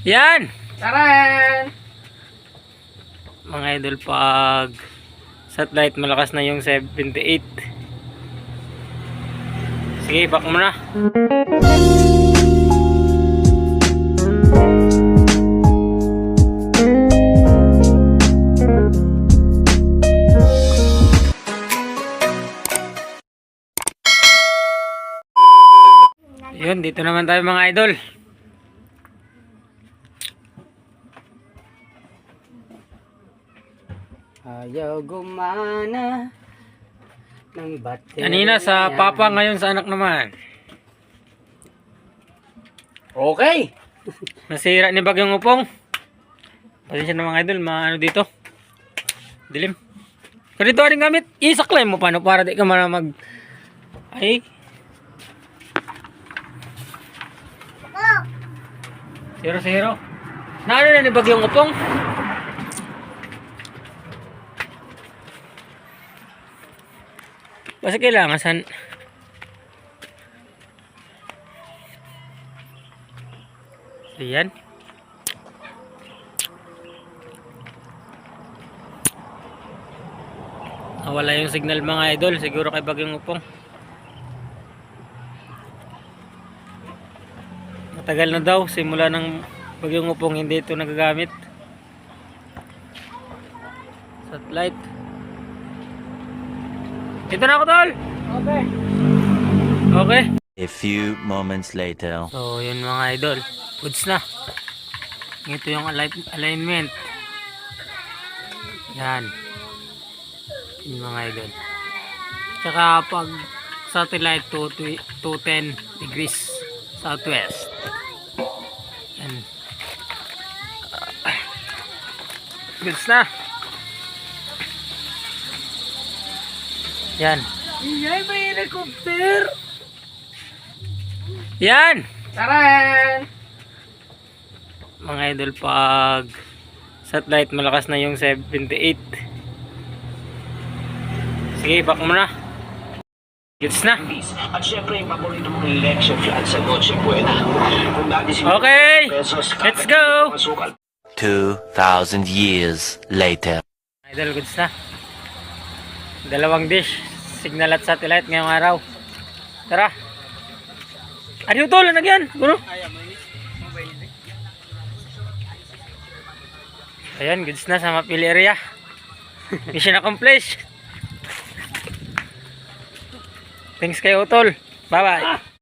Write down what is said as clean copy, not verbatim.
Yan! Taran! Mga idol, pag satellite malakas na yung 78. Sige, pack mo na. Yun, dito naman tayo mga idol. Ayaw gumana ng battery. Kanina sa papa, ngayon sa anak naman. Okay. Nasira ni Bagyong Upong. Pasensya na mga idol, ano dito. Dilim. Pero dito rin gamit. Isaklay mo paano para di ka mag... Ay. Zero. Naano na ni Bagyong Upong? Kasi kailangan san... Ayan. Nawala yung signal mga idol. Siguro kay Bagyong Upong. Matagal na daw. Simula ng Bagyong Upong hindi ito nagagamit. Satellite. Ito na ako, tol. Okay. Okay. A few moments later. So, yun mga idol. Goods na. Ito yung alignment. Yan. Yun mga idol. Tsaka pag satellite 210 degrees southwest. Yan. Goods na. Yan. Iyay, may helicopter. Yan. Taran! Mga idol, pag satellite malakas na yung 78. Sige, back mo na. Gets na. At syempre yung paborito mong election flat sa Noche Buena. Kung dati Okay, let's go. 2,000 years later. Idol, goods na. Dalawang dish, signal at satellite ngayong araw. Tara. Ano tol, nagyan? Guro. Ayan, goods na sa Mapili area. Mission accomplished. Thanks kayo tol. Bye bye.